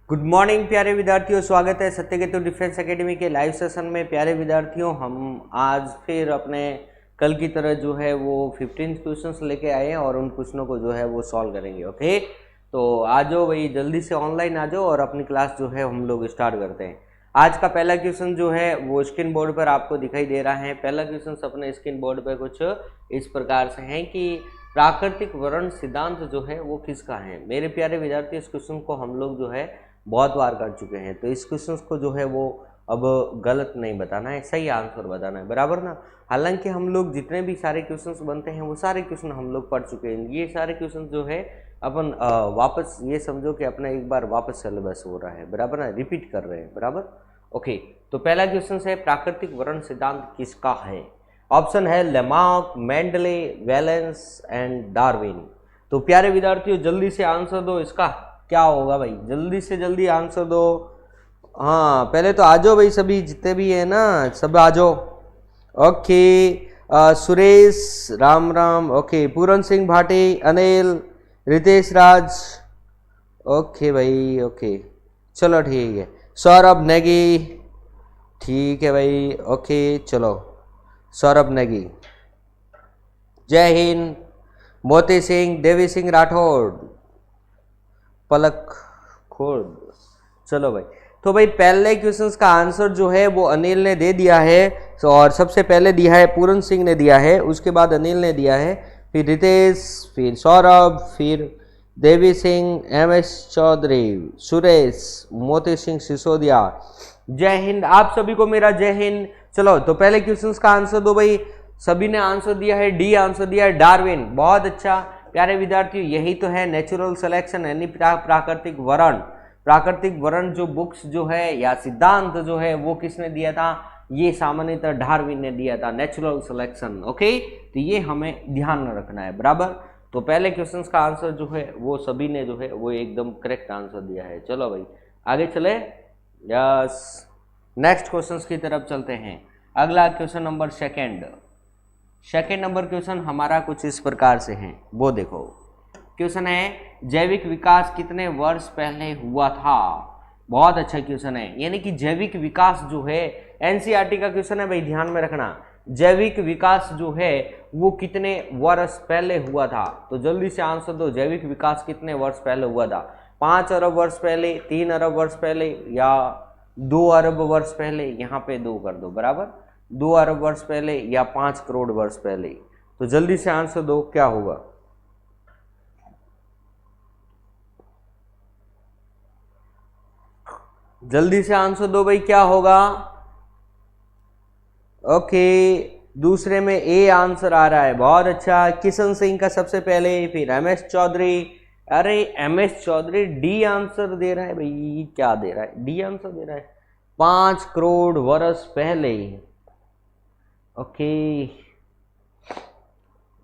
Good morning प्यारे विद्यार्थियों, स्वागत है सत्यकेतु डिफेंस एकेडमी के लाइव सेशन में। प्यारे विद्यार्थियों, हम आज फिर अपने कल की तरह जो है वो 15 क्वेश्चंस लेके आए हैं और उन क्वेश्चनों को जो है वो सॉल्व करेंगे। ओके, तो आ जाओ भाई, जल्दी से ऑनलाइन आ जाओ और अपनी क्लास जो है हम लोग स्टार्ट करते हैं। आज का पहला क्वेश्चन जो है वो स्क्रीन बोर्ड पर आपको दिखाई दे रहा है। पहला क्वेश्चन अपने स्क्रीन बोर्ड पर कुछ इस प्रकार से है कि प्राकृतिक वर्ण सिद्धांत जो है वो किसका है। मेरे प्यारे विद्यार्थी, इस क्वेश्चन को हम लोग जो है बहुत बार कर चुके हैं, तो इस क्वेश्चन को जो है वो अब गलत नहीं बताना है, सही आंसर बताना है, बराबर ना। हालांकि हम लोग जितने भी सारे क्वेश्चंस बनते हैं वो सारे क्वेश्चन हम लोग पढ़ चुके हैं। ये सारे क्वेश्चन जो है अपन वापस ये समझो कि अपना एक बार वापस सिलेबस हो रहा है, बराबर ना, रिपीट कर रहे हैं, बराबर। ओके, तो पहला क्वेश्चन है प्राकृतिक वर्ण सिद्धांत किसका है। ऑप्शन है Lamarck, Mendel, valence and Darwin. तो प्यारे विद्यार्थियों जल्दी से आंसर दो, इसका क्या होगा भाई, जल्दी से जल्दी आंसर दो। हाँ, पहले तो आ जाओ भाई, सभी जितने भी है ना सब आ जाओ। ओके, सुरेश, राम राम। ओके, पूरन सिंह भाटी, अनिल, रितेश राज। ओके भाई, ओके चलो ठीक है। सौरभ नेगी, ठीक है भाई। ओके चलो, सौरभ नेगी। जय हिंद। मोती सिंह, देवी सिंह राठौड़, पलक खोड। चलो भाई, तो भाई पहले क्वेश्चंस का आंसर जो है वो अनिल ने दे दिया है, और सबसे पहले दिया है पूरन सिंह ने दिया है, उसके बाद अनिल ने दिया है, फिर रितेश, फिर सौरभ, फिर देवी सिंह, MS चौधरी, सुरेश, मोती सिंह सिसोदिया। जय हिंद, आप सभी को मेरा जय हिंद। चलो, तो पहले क्वेश्चंस का आंसर दो भाई। सभी ने आंसर दिया है, डी आंसर दिया है, डार्विन। बहुत अच्छा प्यारे विद्यार्थियों, यही तो है नेचुरल सिलेक्शन, यानी प्राकृतिक वर्ण। प्राकृतिक वर्ण जो बुक्स जो है या सिद्धांत जो है वो किसने दिया था, ये सामान्यतः डार्विन ने दिया था, नेचुरल सिलेक्शन। ओके, तो ये हमें ध्यान में रखना है, बराबर। तो पहले क्वेश्चन का आंसर जो है वो सभी ने जो है वो एकदम करेक्ट आंसर दिया है। चलो भाई आगे चले, यस, नेक्स्ट क्वेश्चन की तरफ चलते हैं। अगला question number second number question हमारा कुछ इस प्रकार से है, वो देखो। क्वेश्चन है जैविक विकास कितने वर्ष पहले हुआ था। बहुत अच्छा क्वेश्चन है, यानी कि जैविक विकास जो है एनसीईआरटी का क्वेश्चन है भाई, ध्यान में रखना। जैविक विकास जो है वो कितने वर्ष पहले हुआ था, तो जल्दी से आंसर दो। जैविक विकास कितने वर्ष पहले हुआ था, 5 अरब वर्ष पहले, 3 अरब वर्ष पहले, या 2 अरब वर्ष पहले। यहाँ पे 2 कर दो, बराबर, 2 अरब वर्ष पहले या 5 करोड़ वर्ष पहले। तो जल्दी से आंसर दो, क्या होगा। जल्दी से आंसर दो भाई, क्या होगा। ओके, दूसरे में ए आंसर आ रहा है, बहुत अच्छा। किशन सिंह का सबसे पहले, फिर MS चौधरी। अरे MS चौधरी डी आंसर दे रहा है भाई, क्या दे रहा है, डी आंसर दे रहा है, 5 करोड़ वर्ष पहले। ओके,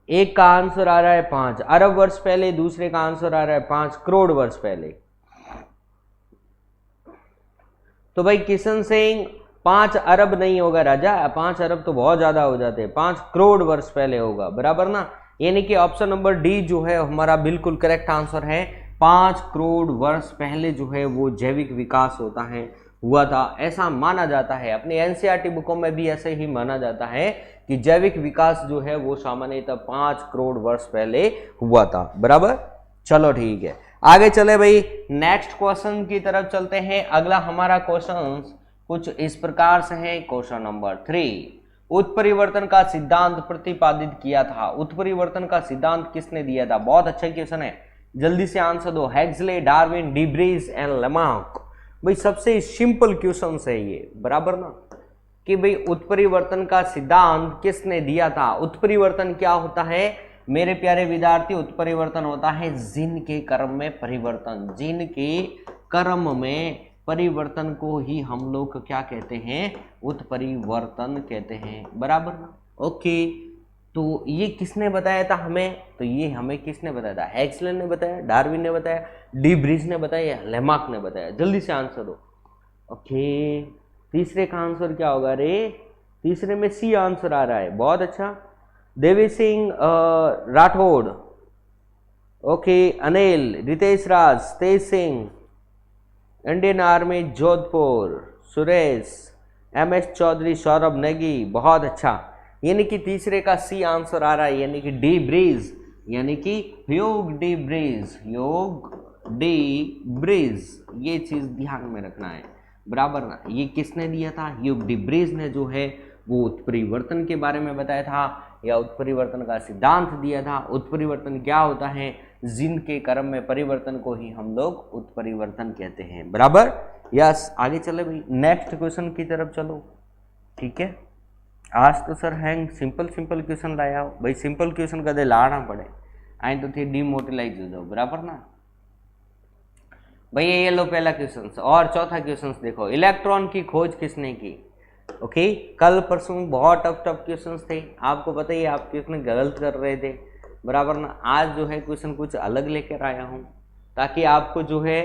एक का आंसर आ रहा है 5 अरब वर्ष पहले, दूसरे का आंसर आ रहा है 5 करोड़ वर्ष पहले। तो भाई किशन सिंह 5 अरब नहीं होगा राजा, 5 अरब तो बहुत ज्यादा हो जाते हैं, 5 करोड़ वर्ष पहले होगा, बराबर ना। यानी कि ऑप्शन नंबर डी जो है हमारा बिल्कुल करेक्ट आंसर है। 5 करोड़ वर्ष पहले जो है वो जैविक विकास होता है, हुआ था, ऐसा माना जाता है। अपने एनसीईआरटी बुकों में भी ऐसे ही माना जाता है कि जैविक विकास जो है वो सामान्यतः 5 करोड़ वर्ष पहले हुआ था, बराबर। चलो ठीक है, आगे चले भाई, नेक्स्ट क्वेश्चन की तरफ चलते हैं। अगला हमारा क्वेश्चन कुछ इस प्रकार से है, क्वेश्चन नंबर 3। उत्परिवर्तन का सिद्धांत प्रतिपादित किया था। उत्परिवर्तन का सिद्धांत किसने दिया था। बहुत अच्छा क्वेश्चन है, जल्दी से आंसर दो। हेक्सले, डार्विन, डीब्रीज एंड लेमार्क। भाई सबसे सिंपल क्वेश्चन है ये, बराबर ना, कि भाई उत्परिवर्तन का सिद्धांत किसने दिया था। उत्परिवर्तन क्या होता है मेरे प्यारे विद्यार्थी, उत्परिवर्तन होता है जीन के कर्म में परिवर्तन। जीन के कर्म में परिवर्तन को ही हम लोग क्या कहते हैं, उत्परिवर्तन कहते हैं, बराबर ना। ओके, तो ये किसने बताया था हमें, तो ये हमें किसने बताया था, हेक्सले ने बताया, डार्विन ने बताया, डी ब्रीज ने बताया, लेमार्क ने बताया। जल्दी से आंसर दो। ओके, तीसरे का आंसर क्या होगा रे, तीसरे में सी आंसर आ रहा है, बहुत अच्छा। Devi Singh Rathore, okay, Anil, Ritesh Raj, Tej Singh, Indian Army Jodhpur, Suresh, MS Chaudhary, Saurabh Negi, बहुत अच्छा। यानी कि तीसरे का सी आंसर आ रहा है, यानी कि डी ब्रिज, यानी कि Hugh D bridge, Hugh D bridge, ये चीज ध्यान में रखना है, बराबर ना। ये किसने दिया था? ह्यूग डी ब्रिज ने जो है वो उत्परिवर्तन के बारे में बताया था, या उत्परिवर्तन का सिद्धांत दिया था। उत्परिवर्तन क्या होता है? जिन के क्रम में परिवर्तन को ही हम लोग उत्परिवर्तन कहते हैं, बराबर। यस, आगे चले भाई, नेक्स्ट क्वेश्चन की तरफ चलो। ठीक है, आज तो सर हैंग सिंपल क्वेश्चन लाया हो भाई, सिंपल क्वेश्चन कदे लाना पड़े, आई तो थे डिमोटिलाइज हो जाओ, बराबर ना भाई। ये लो पहला क्वेश्चन, और चौथा क्वेश्चन देखो, इलेक्ट्रॉन की खोज किसने की? ओके, कल परसों बहुत टफ क्वेश्चंस थे, आपको पता ही, आप क्वेश्चन गलत कर रहे थे, बराबर ना। आज जो है क्वेश्चन कुछ अलग लेकर आया हूँ, ताकि आपको जो है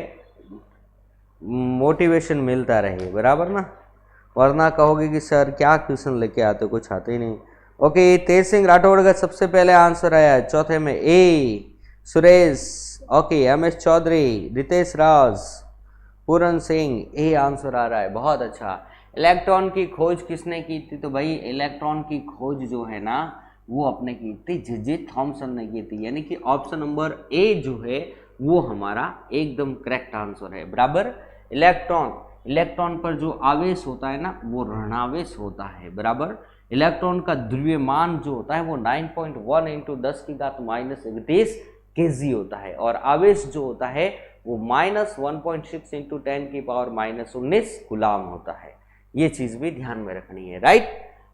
मोटिवेशन मिलता रहे, बराबर ना। वरना कहोगे कि सर क्या क्वेश्चन लेके आते हो, कुछ आते ही नहीं। ओके, तेज सिंह राठौड़ का सबसे पहले आंसर आया है, चौथे में ए सुरेश, ओके, MS चौधरी, रितेश राज, पूरन सिंह, ए आंसर आ रहा है, बहुत अच्छा। इलेक्ट्रॉन की खोज किसने की थी? तो भाई इलेक्ट्रॉन की खोज जो है ना वो अपने की थी जे थॉमसन ने की थी, यानी कि ऑप्शन नंबर ए जो है वो हमारा एकदम करेक्ट आंसर है, बराबर। इलेक्ट्रॉन पर जो आवेश होता है ना वो ऋणावेश होता है, बराबर। इलेक्ट्रॉन का द्रव्यमान जो होता है वो 9.1 × 10⁻31 kg होता है, और आवेश जो होता है वो -1.6 × 10⁻19 गुलाम होता है। ये चीज भी ध्यान में रखनी है, राइट।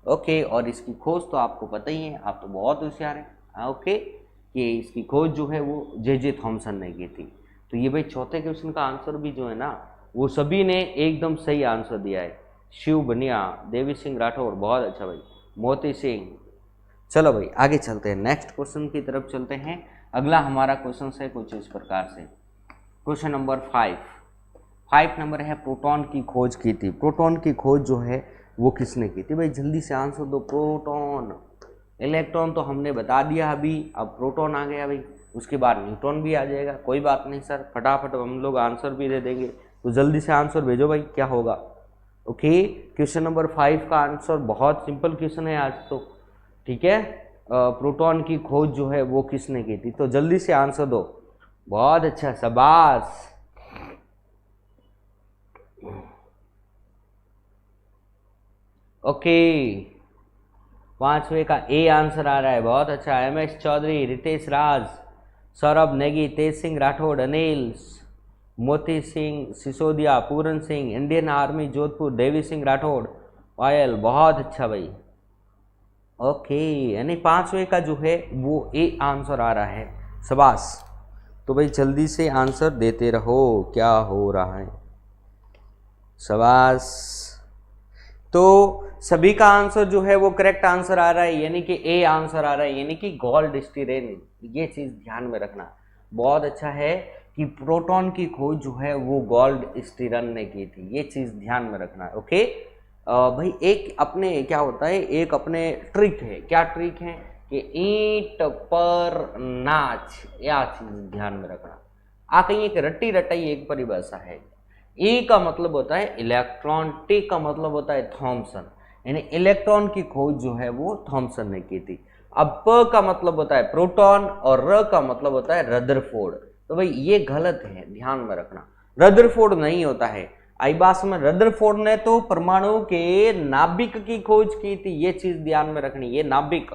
ओके, और इसकी खोज तो आपको पता ही है, आप तो बहुत होशियार हैं। ओके, कि इसकी खोज जो है वो जे थॉमसन ने की थी। तो ये भाई चौथे क्वेश्चन का आंसर भी जो है ना वो सभी ने एकदम सही आंसर दिया है। शिव बनिया, देवी सिंह राठौर, बहुत अच्छा भाई, मोती सिंह। चलो भाई आगे चलते हैं, नेक्स्ट क्वेश्चन की तरफ चलते हैं। अगला हमारा क्वेश्चन है कुछ इस प्रकार से, क्वेश्चन नंबर 5 नंबर है, प्रोटॉन की खोज की थी। प्रोटॉन की खोज जो है वो किसने की थी? भाई जल्दी से आंसर दो। प्रोटॉन, इलेक्ट्रॉन तो हमने बता दिया अभी, अब प्रोटॉन आ गया भाई, उसके बाद न्यूट्रॉन भी आ जाएगा। कोई बात नहीं सर, फटाफट हम लोग आंसर भी दे देंगे, तो जल्दी से आंसर भेजो भाई, क्या होगा। ओके, क्वेश्चन नंबर 5 का आंसर बहुत सिंपल क्वेश्चन है आज तो, ठीक है। प्रोटॉन की खोज जो है वो किसने की थी? तो जल्दी से आंसर दो। बहुत अच्छा, शाबाश। ओके, 5वें का ए आंसर आ रहा है, बहुत अच्छा। MS चौधरी, रितेश राज, सौरभ नेगी, तेज सिंह राठौड़, अनिल, मोती सिंह सिसोदिया, पूरन सिंह, इंडियन आर्मी जोधपुर, देवी सिंह राठौड़, पायल, बहुत अच्छा भाई। ओके, यानी 5वें का जो है वो ए आंसर आ रहा है, शाबाश। तो भाई जल्दी से आंसर देते रहो, क्या हो रहा है, शाबाश। तो सभी का आंसर जो है वो करेक्ट आंसर आ रहा है, यानी कि ए आंसर आ रहा है, यानी कि गोल्ड स्टीरेन। ये चीज ध्यान में रखना, बहुत अच्छा है कि प्रोटॉन की खोज जो है वो गोल्ड स्टीरन ने की थी, ये चीज ध्यान में रखना। ओके भाई, एक अपने क्या होता है, एक अपने ट्रिक है, क्या ट्रिक है कि ईंट पर नाच, यह चीज ध्यान में रखना। आ कहीं एक रट्टी रटाई एक परिभाषा है। ई का मतलब होता है इलेक्ट्रॉन, टी का मतलब होता है थॉमसन, यानी इलेक्ट्रॉन की खोज जो है वो थॉमसन ने की थी। अब प का मतलब होता है प्रोटॉन और र का मतलब होता है रदरफोर्ड। तो भाई ये गलत है, ध्यान में रखना, रदरफोर्ड नहीं होता है। आईबास में रदरफोर्ड ने तो परमाणु के नाभिक की खोज की थी, ये चीज ध्यान में रखनी। ये नाभिक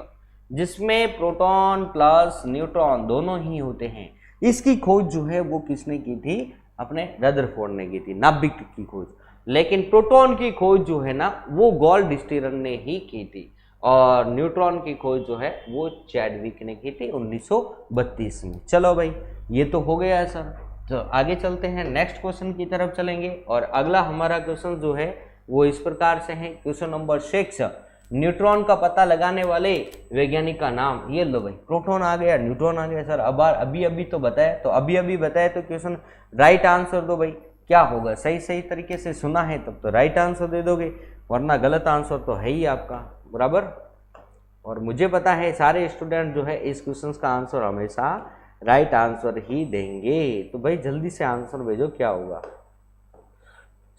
जिसमें प्रोटॉन प्लस न्यूट्रॉन दोनों ही होते हैं, इसकी खोज जो है वो किसने की थी? अपने रदरफोर्ड ने की थी, नाभिक की खोज। लेकिन प्रोटॉन की खोज जो है ना वो गोल्ड स्टीरन ने ही की थी, और न्यूट्रॉन की खोज जो है वो चैडविक ने की थी 1932 में। चलो भाई ये तो हो गया है सर, तो आगे चलते हैं, नेक्स्ट क्वेश्चन की तरफ चलेंगे। और अगला हमारा क्वेश्चन जो है वो इस प्रकार से है, क्वेश्चन नंबर 6, न्यूट्रॉन का पता लगाने वाले वैज्ञानिक का नाम। ये लो भाई, प्रोटॉन आ गया, न्यूट्रॉन आ गया सर, अब अभी तो बताया, तो अभी बताया तो क्वेश्चन राइट आंसर दो भाई, क्या होगा। सही तरीके से सुना है तब तो राइट आंसर दे दोगे, वरना गलत आंसर तो है ही आपका, बराबर। और मुझे पता है सारे स्टूडेंट जो है इस क्वेश्चन का आंसर हमेशा राइट आंसर ही देंगे। तो भाई जल्दी से आंसर भेजो, क्या होगा।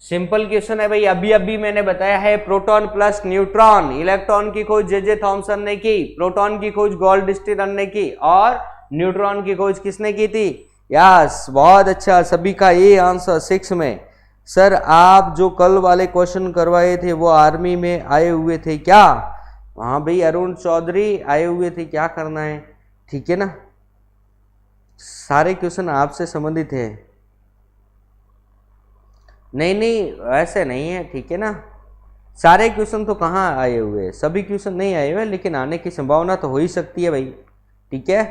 सिंपल क्वेश्चन है भाई, अभी अभी मैंने बताया है, प्रोटॉन प्लस न्यूट्रॉन, इलेक्ट्रॉन की खोज जे थॉमसन ने की, प्रोटॉन की खोज गोल्डस्टीन ने की, और न्यूट्रॉन की खोज किसने की थी? यस, बहुत अच्छा, सभी का ये आंसर 6 में। सर आप जो कल वाले क्वेश्चन करवाए थे वो आर्मी में आए हुए थे क्या? हाँ भाई, अरुण चौधरी आए हुए थे, क्या करना है, ठीक है ना, सारे क्वेश्चन आपसे संबंधित है। नहीं नहीं, ऐसे नहीं है, ठीक है ना, सारे क्वेश्चन तो कहाँ आए हुए, सभी क्वेश्चन नहीं आए हुए, लेकिन आने की संभावना तो हो ही सकती है भाई, ठीक है।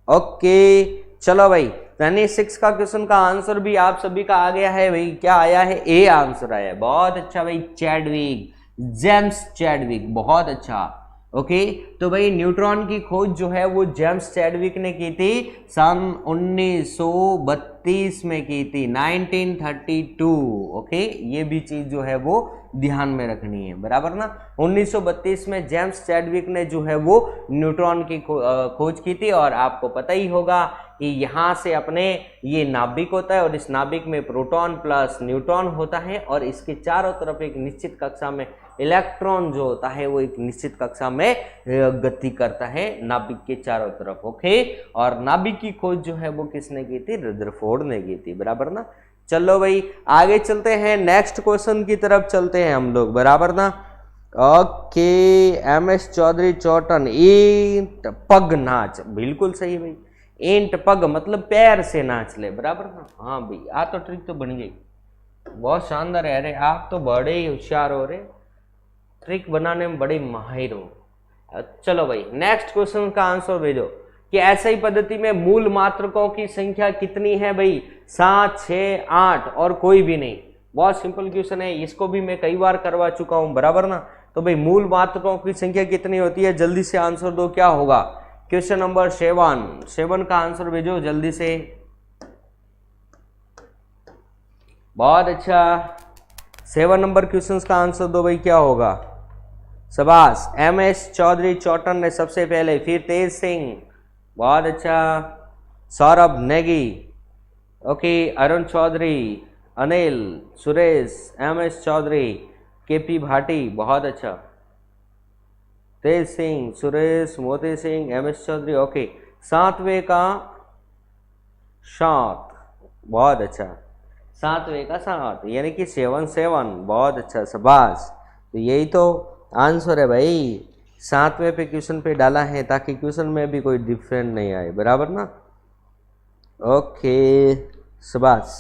ओके चलो भाई, यानी 6 का क्वेश्चन का आंसर भी आप सभी का आ गया है भाई, क्या आया है? ए आंसर आया, बहुत अच्छा भाई, चैडविक, जेम्स चैडविक, बहुत अच्छा। ओके तो भाई न्यूट्रॉन की खोज जो है वो जेम्स चैडविक ने की थी सन 1932 में की थी, 1932। ओके, ये भी चीज जो है वो ध्यान में रखनी है, बराबर ना। 1932 में जेम्स चैडविक ने जो है वो न्यूट्रॉन की खोज की थी, और आपको पता ही होगा कि यहाँ से अपने ये नाभिक होता है, और इस नाभिक में प्रोटॉन प्लस न्यूट्रॉन होता है, और इसके चारों तरफ एक निश्चित कक्षा में इलेक्ट्रॉन जो होता है वो एक निश्चित कक्षा में गति करता है नाभिक के चारों तरफ। ओके, और नाभिक की खोज जो है वो किसने की थी? रदरफोर्ड ने की थी, बराबर ना। चलो भाई आगे चलते हैं, नेक्स्ट क्वेश्चन की तरफ चलते हैं हम लोग, बराबर ना। ओके, एमएस चौधरी चौटन, ईंट पग नाच, बिल्कुल सही भाई, ईंट पग मतलब पैर से नाच ले, बराबर ना। हाँ भाई, आ तो ट्रिक तो बन गई, बहुत शानदार है। अरे आप तो बड़े ही होशियार हो रहे, ट्रिक बनाने में बड़े माहिर हो। चलो भाई नेक्स्ट क्वेश्चन का आंसर भेजो कि ऐसी पद्धति में मूल मात्रकों की संख्या कितनी है भाई? 7, 6, 8 और कोई भी नहीं। बहुत सिंपल क्वेश्चन है, इसको भी मैं कई बार करवा चुका हूं, बराबर ना। तो भाई मूल मात्रकों की संख्या कितनी होती है? जल्दी से आंसर दो, क्या होगा? क्वेश्चन नंबर 7 का आंसर भेजो जल्दी से। बहुत अच्छा, 7 नंबर क्वेश्चन का आंसर दो भाई, क्या होगा? शाबाश, एमएस चौधरी चौटन ने सबसे पहले, फिर तेज सिंह, बहुत अच्छा, Saurabh Negi, okay, Arun Chaudhary, Anil, Suresh, MS Chaudhary, KP Bhati, बहुत अच्छा, तेज सिंह, सुरेश, मोती सिंह, एमएस चौधरी। ओके, 7वें का 7, बहुत अच्छा, 7वें का 7 यानी कि 7, बहुत अच्छा, शाबाश। तो यही तो आंसर है भाई, 7वें पे क्वेश्चन पे डाला है ताकि क्वेश्चन में भी कोई डिफरेंट नहीं आए, बराबर ना। ओके शाबाश।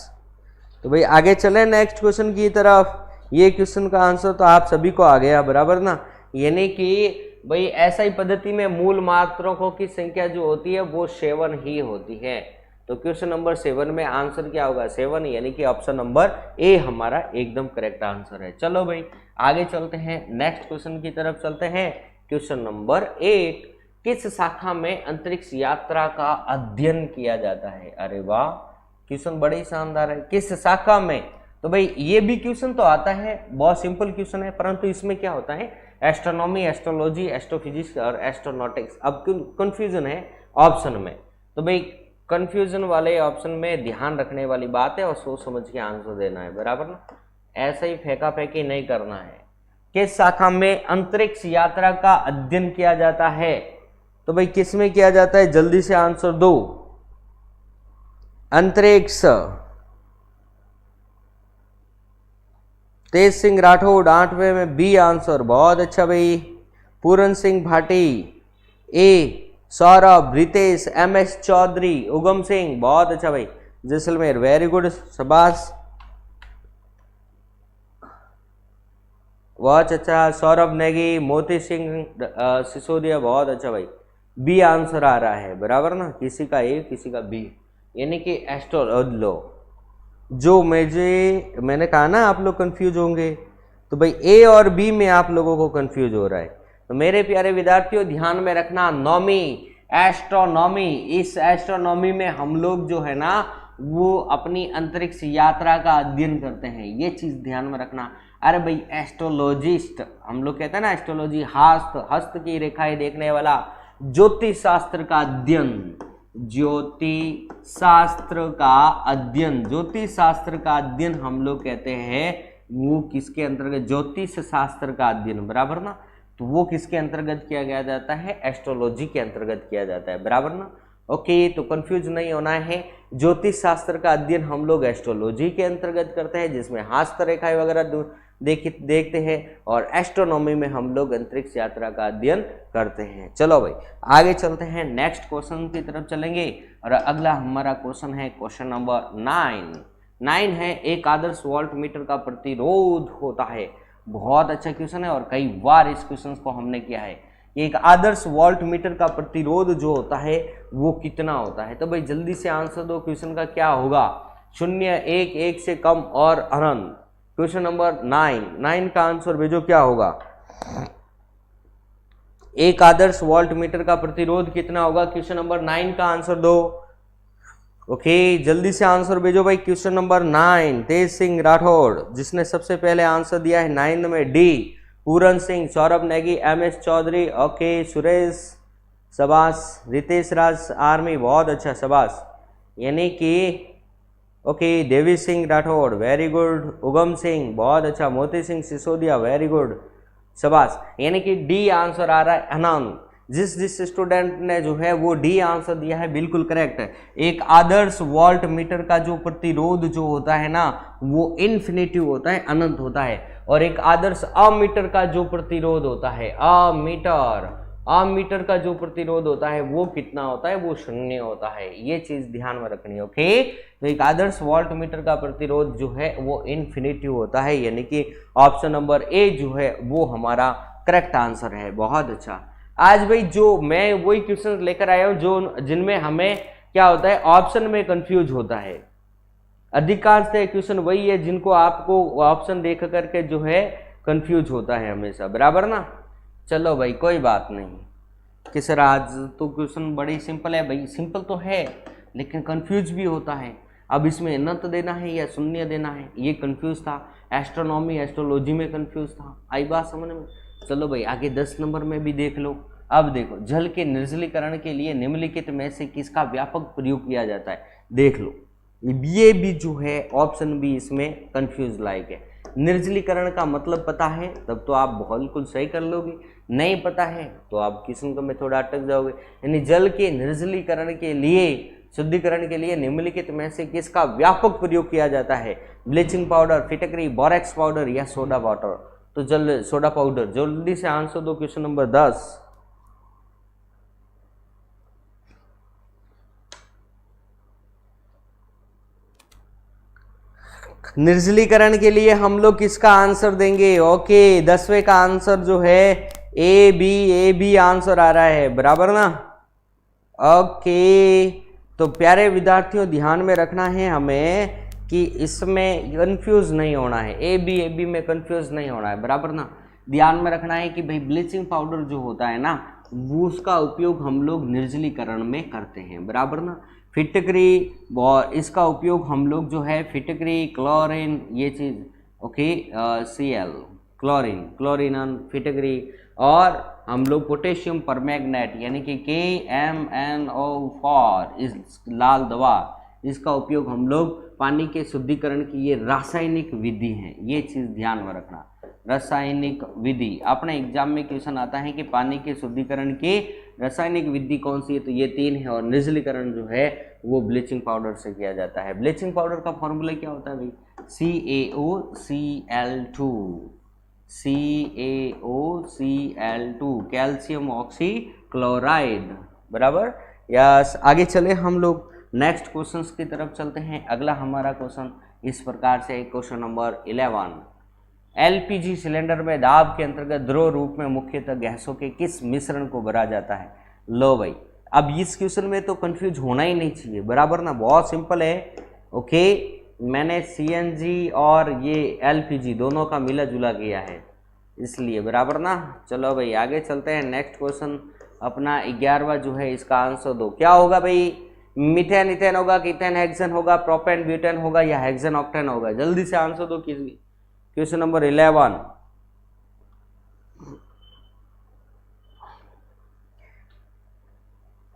तो भाई आगे चले नेक्स्ट क्वेश्चन की तरफ। ये क्वेश्चन का आंसर तो आप सभी को आ गया, बराबर ना। यानी कि भाई ऐसा ही पद्धति में मूल मात्रकों की संख्या जो होती है वो 7 ही होती है। तो क्वेश्चन नंबर 7 में आंसर क्या होगा? 7, यानी कि ऑप्शन नंबर ए हमारा एकदम करेक्ट आंसर है। चलो भाई आगे चलते हैं, नेक्स्ट क्वेश्चन की तरफ चलते हैं। क्वेश्चन नंबर 8, किस शाखा में अंतरिक्ष यात्रा का अध्ययन किया जाता है? अरे वाह, क्वेश्चन बड़े ही शानदार है, किस शाखा में? तो भाई ये भी क्वेश्चन तो आता है, बहुत सिंपल क्वेश्चन है, परंतु इसमें क्या होता है? एस्ट्रोनॉमी, एस्ट्रोलॉजी, एस्ट्रोफिजिक्स और एस्ट्रोनॉटिक्स। अब कंफ्यूजन है ऑप्शन में, तो भाई कंफ्यूजन वाले ऑप्शन में ध्यान रखने वाली बात है और सोच समझ के आंसर देना है, बराबर ना। ऐसा ही फेंका फेंकी नहीं करना है। किस शाखा में अंतरिक्ष यात्रा का अध्ययन किया जाता है? तो भाई किस में किया जाता है? जल्दी से आंसर दो। अंतरिक्ष। तेज सिंह राठौड़ 8वें में बी आंसर, बहुत अच्छा भाई। पूरन सिंह भाटी ए, सौरभ, रितेश, एमएस चौधरी, उगम सिंह, बहुत अच्छा भाई। जैसलमेर, वेरी गुड, शाबाश, बहुत अच्छा। सौरभ नेगी, मोती सिंह सिसोदिया, बहुत अच्छा भाई। बी आंसर आ रहा है, बराबर ना, किसी का ए किसी का बी, यानी कि एस्ट्रोलॉजी। जो मैंने कहा ना आप लोग कंफ्यूज होंगे, तो भाई ए और बी में आप लोगों को कंफ्यूज हो रहा है। तो मेरे प्यारे विद्यार्थियों ध्यान में रखना, नौवीं एस्ट्रोनॉमी, इस एस्ट्रोनॉमी में हम लोग जो है ना वो अपनी अंतरिक्ष यात्रा का अध्ययन करते हैं, ये चीज ध्यान में रखना। अरे भाई एस्ट्रोलॉजिस्ट हम लोग कहते हैं ना, एस्ट्रोलॉजी हस्त की रेखाएं देखने वाला, ज्योतिष शास्त्र का अध्ययन, ज्योतिष शास्त्र का अध्ययन हम लोग कहते हैं वो किसके अंतर्गत, ज्योतिष शास्त्र का अध्ययन, बराबर ना, तो वो किसके अंतर्गत किया गया जाता है, एस्ट्रोलॉजी के अंतर्गत किया जाता है, बराबर ना। ओके, तो कंफ्यूज नहीं होना है, ज्योतिष शास्त्र का अध्ययन हम लोग एस्ट्रोलॉजी के अंतर्गत करते हैं, जिसमें हस्तरेखाएं वगैरह देखते हैं, और एस्ट्रोनॉमी में हम लोग अंतरिक्ष यात्रा का अध्ययन करते हैं। चलो भाई आगे चलते हैं, नेक्स्ट क्वेश्चन की तरफ चलेंगे, और अगला हमारा क्वेश्चन है क्वेश्चन नंबर 9 है, एक आदर्श वोल्ट मीटर का प्रतिरोध होता है। बहुत अच्छा क्वेश्चन है, और कई बार इस क्वेश्चन को हमने किया है। एक आदर्श वोल्ट मीटर का प्रतिरोध जो होता है वो कितना होता है, तो भाई जल्दी से आंसर दो, क्वेश्चन का क्या होगा, 0, 1, 1 से कम और अनंत। क्वेश्चन नंबर 9 का आंसर भेजो, क्या होगा, एक आदर्श वोल्ट मीटर का प्रतिरोध कितना होगा, क्वेश्चन नंबर 9 का आंसर दो। ओके, जल्दी से आंसर भेजो भाई, क्वेश्चन नंबर 9, तेज सिंह राठौड़ जिसने सबसे पहले आंसर दिया है 9 में D, Puran Singh, Saurabh Negi, MS Chaudhary, okay, Suresh शबाश, Ritesh राज आर्मी, बहुत अच्छा शबाश, यानी कि ओके, देवी सिंह राठौड़ वेरी गुड, उगम सिंह बहुत अच्छा, मोती सिंह सिसोदिया वेरी गुड, शबाश, यानी कि डी आंसर आ रहा है अनंत। जिस स्टूडेंट ने जो है वो डी आंसर दिया है बिल्कुल करेक्ट है। एक आदर्श वोल्ट मीटर का जो प्रतिरोध जो होता है ना वो इन्फिनिटिव होता है, अनंत होता है, और एक आदर्श अमीटर का जो प्रतिरोध होता है, अमीटर का जो प्रतिरोध होता है वो कितना होता है, वो 0 होता है। ये चीज ध्यान में रखनी है। ओके, तो एक आदर्श वोल्ट मीटर का प्रतिरोध जो है वो इन्फिनिटिव होता है, यानी कि ऑप्शन नंबर ए जो है वो हमारा करेक्ट आंसर है। बहुत अच्छा। आज भाई जो मैं वही क्वेश्चन लेकर आया हूं जो जिनमें हमें क्या होता है, ऑप्शन में कंफ्यूज होता है। अधिकांश क्वेश्चन वही है जिनको आपको ऑप्शन देख करके जो है कंफ्यूज होता है हमेशा, बराबर ना। चलो भाई कोई बात नहीं कि सर आज तो क्वेश्चन बड़ी सिंपल है, भाई सिंपल तो है लेकिन कंफ्यूज भी होता है। अब इसमें अनंत देना है या शून्य देना है, ये कंफ्यूज था। एस्ट्रोनॉमी एस्ट्रोलॉजी में कंफ्यूज था। आई बात समझ में। चलो भाई आगे 10 नंबर में भी देख लो। अब देखो, जल के निर्जलीकरण के लिए निम्नलिखित में से किसका व्यापक प्रयोग किया जाता है, देख लो। ये भी जो है ऑप्शन भी इसमें कंफ्यूज लायक है। निर्जलीकरण का मतलब पता है तब तो आप बिल्कुल सही कर लोगे, नहीं पता है तो आप किस्म में थोड़ा अटक जाओगे। यानी जल के निर्जलीकरण के लिए, शुद्धिकरण के लिए निम्नलिखित में से किसका व्यापक प्रयोग किया जाता है, ब्लीचिंग पाउडर, फिटकरी, बोरेक्स पाउडर या सोडा वाटर। तो जल सोडा पाउडर। जल्दी से आंसर दो क्वेश्चन नंबर 10। निर्जलीकरण के लिए हम लोग किसका आंसर देंगे, ओके 10वें का आंसर जो है ए बी आंसर आ रहा है, बराबर ना। ओके, तो प्यारे विद्यार्थियों ध्यान में रखना है हमें कि इसमें कंफ्यूज नहीं होना है, ए बी में कंफ्यूज नहीं होना है, बराबर ना। ध्यान में रखना है कि भाई ब्लीचिंग पाउडर जो होता है ना वो उसका उपयोग हम लोग निर्जलीकरण में करते हैं, बराबर ना। फिटकरी और इसका उपयोग हम लोग जो है फिटकरी, क्लोरीन, ये चीज़ ओके, Cl क्लोरीन फिटकरी, और हम लोग पोटेशियम परमैंगनेट यानी कि KMnO4 इस लाल दवा, इसका उपयोग हम लोग पानी के शुद्धिकरण की, ये रासायनिक विधि है, ये चीज़ ध्यान में रखना। रासायनिक विधि अपने एग्जाम में क्वेश्चन आता है कि पानी के शुद्धिकरण की रासायनिक विधि कौन सी है, तो ये 3 है, और निर्जलीकरण जो है वो ब्लीचिंग पाउडर से किया जाता है। ब्लीचिंग पाउडर का फॉर्मूला क्या होता है भाई, CaOCl2 कैल्शियम ऑक्सी क्लोराइड, बराबर। यस, आगे चले हम लोग नेक्स्ट क्वेश्चन की तरफ चलते हैं। अगला हमारा क्वेश्चन इस प्रकार से, क्वेश्चन नंबर 11, LPG सिलेंडर में दाब के अंतर्गत द्रव रूप में मुख्यतः गैसों के किस मिश्रण को भरा जाता है। लो भाई, अब इस क्वेश्चन में तो कंफ्यूज होना ही नहीं चाहिए, बराबर ना, बहुत सिंपल है। ओके, मैंने CNG और ये LPG दोनों का मिला जुला किया है इसलिए, बराबर ना। चलो भाई आगे चलते हैं। नेक्स्ट क्वेश्चन अपना 11वां जो है, इसका आंसर दो। क्या होगा भाई, मीथेन इथेन होगा कि इथेन हेक्सेन होगा, प्रोपेन ब्यूटेन होगा या हेक्सेन ऑक्टेन होगा। जल्दी से आंसर दो क्वेश्चन नंबर 11।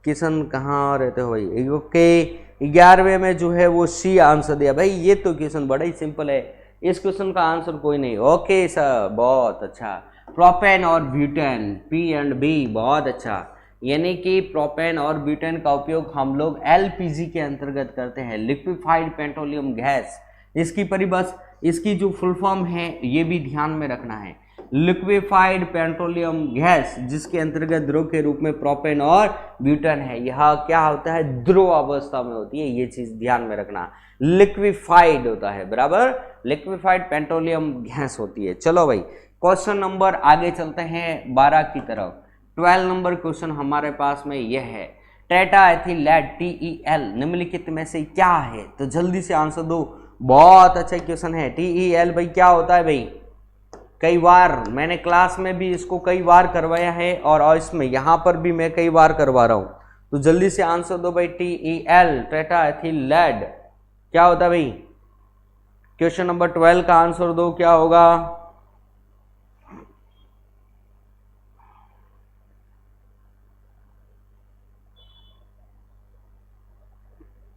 किशन कहाँ रहते हो भाई, ओके 11वें में जो है वो C आंसर दिया। भाई ये तो क्वेश्चन बड़ा ही सिंपल है, इस क्वेश्चन का आंसर कोई नहीं। ओके सर, बहुत अच्छा। प्रोपेन और ब्यूटेन, पी एंड बी, बहुत अच्छा। यानी कि प्रोपेन और ब्यूटेन का उपयोग हम लोग एलपीजी के अंतर्गत करते हैं, लिक्विफाइड पेट्रोलियम गैस। इसकी परिभाषा, इसकी जो फुल फॉर्म है ये भी ध्यान में रखना है, लिक्विफाइड पेट्रोलियम गैस, जिसके अंतर्गत द्रव के रूप में प्रोपेन और ब्यूटेन है। यह क्या होता है, द्रव अवस्था में होती है, ये चीज ध्यान में रखना। लिक्विफाइड होता है, बराबर, लिक्विफाइड पेट्रोलियम गैस होती है। चलो भाई, क्वेश्चन नंबर आगे चलते हैं 12 की तरफ। 12 नंबर क्वेश्चन हमारे पास में यह है, टेट्रा एथिलेट TEL निम्नलिखित में से क्या है? तो जल्दी से आंसर दो। बहुत अच्छा क्वेश्चन है। TEL भाई क्या होता है भाई? कई बार मैंने क्लास में भी इसको कई बार करवाया है और इसमें यहाँ पर भी मैं कई बार करवा रहा हूँ। तो जल्दी से आंसर दो भाई। TEL टेट्रा एथिलेट क्या होता है भाई? क्वेश्चन नंबर 12 का आंसर दो, क्या होगा?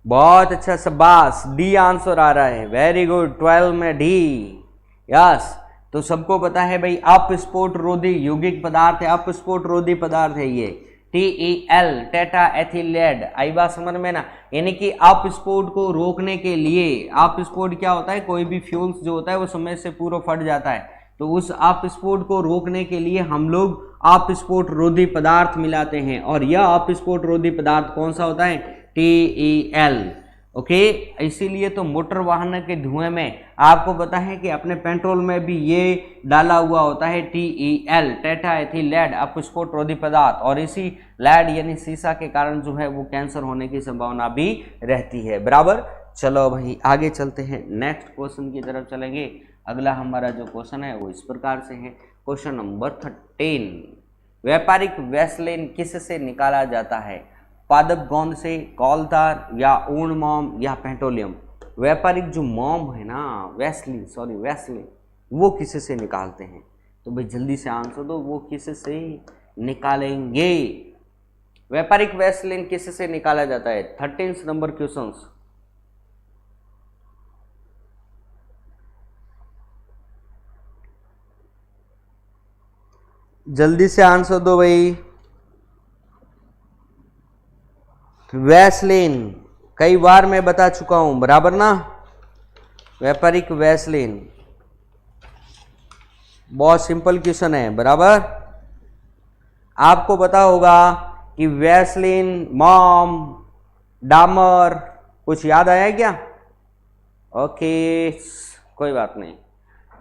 बहुत अच्छा, शाबाश, डी आंसर आ रहा है, वेरी गुड। 12 में डी, यस। तो सबको पता है भाई, अपस्फोट रोधी यौगिक पदार्थ है, अपस्फोट रोधी पदार्थ है ये TEL टेट्रा एथिलेट। आई बात समझ में ना? यानी कि अपस्फोट को रोकने के लिए, अपस्फोट क्या होता है, कोई भी फ्यूल्स जो होता है वो समय से पूर्व फट जाता है, तो उस अपस्फोट को रोकने के लिए हम लोग अपस्फोट रोधी पदार्थ मिलाते हैं, और यह अपस्फोट रोधी पदार्थ कौन सा होता है? TEL। ओके, इसीलिए तो मोटर वाहन के धुएं में आपको पता है कि अपने पेट्रोल में भी ये डाला हुआ होता है TEL टेट्रा एथिलेट अपस्फोट रोधी पदार्थ, और इसी लेड यानी सीसा के कारण जो है वो कैंसर होने की संभावना भी रहती है, बराबर। चलो भाई आगे चलते हैं, नेक्स्ट क्वेश्चन की तरफ चलेंगे। अगला हमारा जो क्वेश्चन है वो इस प्रकार से है, क्वेश्चन नंबर 13। व्यापारिक वैसलीन किससे निकाला जाता है? पादप गोंद से, कॉलतार, या ऊर्ण मोम, या पेट्रोलियम? व्यापारिक जो मोम है ना, वैसलीन, वो किससे निकालते हैं? तो भाई जल्दी से आंसर दो, वो किससे निकालेंगे? व्यापारिक वैसलीन किससे निकाला जाता है? 13 नंबर क्वेश्चन। जल्दी से आंसर दो भाई। वैसलीन कई बार मैं बता चुका हूं, बराबर ना? व्यापारिक वैसलीन बहुत सिंपल क्वेश्चन है, बराबर। आपको पता होगा कि वैसलीन, मोम, डामर, कुछ याद आया क्या? ओके, कोई बात नहीं।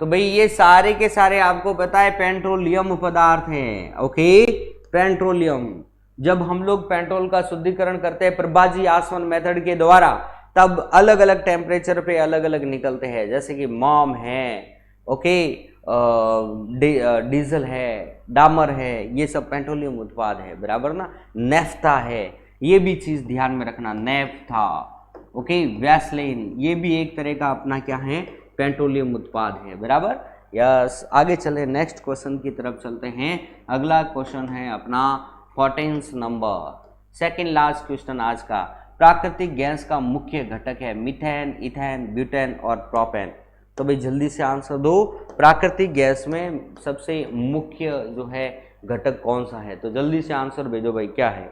तो भाई ये सारे के सारे आपको पता है पेट्रोलियम पदार्थ हैं। Okay, petroleum. जब हम लोग पेट्रोल का शुद्धिकरण करते हैं प्रभाजी आसवन मेथड के द्वारा, तब अलग अलग टेम्परेचर पे अलग अलग निकलते हैं, जैसे कि मोम है, ओके, डीजल है, डामर है, ये सब पेट्रोलियम उत्पाद है, बराबर ना? नेफ्था है, ये भी चीज ध्यान में रखना, नेफ्था। ओके, वैसलीन ये भी एक तरह का अपना क्या है, पेट्रोलियम उत्पाद है, बराबर। यस, आगे चले, नेक्स्ट क्वेश्चन की तरफ चलते हैं। अगला क्वेश्चन है अपना 14 नंबर, सेकेंड लास्ट क्वेश्चन आज का। प्राकृतिक गैस का मुख्य घटक है मीथेन, इथेन, ब्यूटेन और प्रोपेन। तो भाई जल्दी से आंसर दो, प्राकृतिक गैस में सबसे मुख्य जो है घटक कौन सा है? तो जल्दी से आंसर भेजो भाई, क्या है?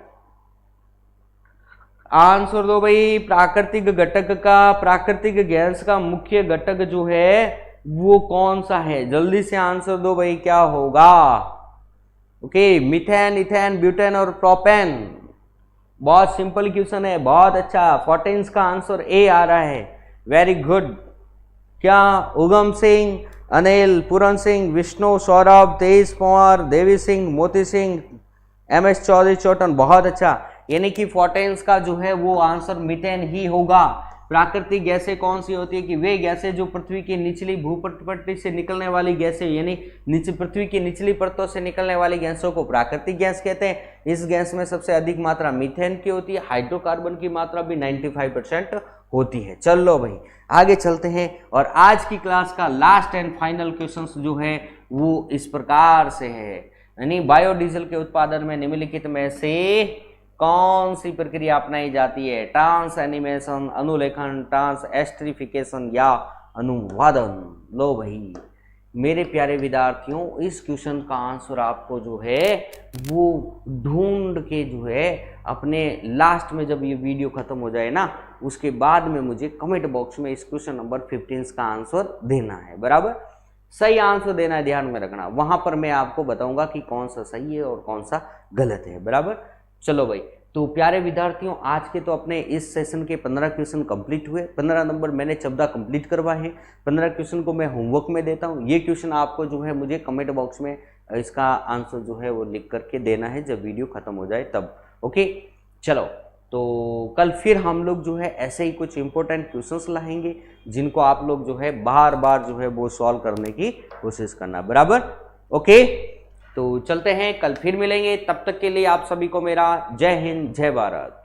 आंसर दो भाई। प्राकृतिक घटक का, प्राकृतिक गैस का मुख्य घटक जो है वो कौन सा है? जल्दी से आंसर दो भाई, क्या होगा? ओके, मीथेन, इथेन, ब्यूटेन और प्रोपेन। बहुत सिंपल क्वेश्चन है, बहुत अच्छा। 14 का आंसर ए आ रहा है, वेरी गुड। क्या? उगम सिंह, अनिल, पूरन सिंह, विष्णु, सौरभ, तेज पंवार, देवी सिंह, मोती सिंह, MS चौधरी, चौटन, बहुत अच्छा। यानी कि 14 का जो है वो आंसर मीथेन ही होगा। प्राकृतिक गैसें कौन सी होती है? कि वे गैसें जो पृथ्वी की निचली भूपटपट्टी से निकलने वाली गैसें, यानी नीचे पृथ्वी की निचली परतों से निकलने वाली गैसों को प्राकृतिक गैस कहते हैं। इस गैस में सबसे अधिक मात्रा मीथेन की होती है, हाइड्रोकार्बन की मात्रा भी 95% होती है। चलो भाई आगे चलते हैं, और आज की क्लास का लास्ट एंड फाइनल क्वेश्चन जो है वो इस प्रकार से है, यानी बायोडीजल के उत्पादन में निम्नलिखित में से कौन सी प्रक्रिया अपनाई जाती है? ट्रांस एनिमेशन, अनुलेखन, ट्रांस एस्ट्रिफिकेशन या अनुवादन। लो भाई मेरे प्यारे विद्यार्थियों, इस क्वेश्चन का आंसर आपको जो है वो ढूंढ के जो है अपने लास्ट में जब ये वीडियो खत्म हो जाए ना, उसके बाद में मुझे कमेंट बॉक्स में इस क्वेश्चन नंबर 15 का आंसर देना है। बराबर, सही आंसर देना है, ध्यान में रखना। वहां पर मैं आपको बताऊंगा कि कौन सा सही है और कौन सा गलत है। बराबर, चलो भाई, तो प्यारे विद्यार्थियों, आज के तो अपने इस सेशन के 15 क्वेश्चन कंप्लीट हुए। 15 नंबर मैंने 14 कंप्लीट करवाए हैं। 15 क्वेश्चन को मैं होमवर्क में देता हूं। ये क्वेश्चन आपको जो है मुझे कमेंट बॉक्स में इसका आंसर जो है वो लिख करके देना है जब वीडियो खत्म हो जाए तब। ओके, चलो, तो कल फिर हम लोग जो है ऐसे ही कुछ इंपॉर्टेंट क्वेश्चंस लाएंगे जिनको आप लोग जो है बार बार जो है वो सॉल्व करने की कोशिश करना। बराबर, ओके, तो चलते हैं, कल फिर मिलेंगे। तब तक के लिए आप सभी को मेरा जय हिंद, जय भारत।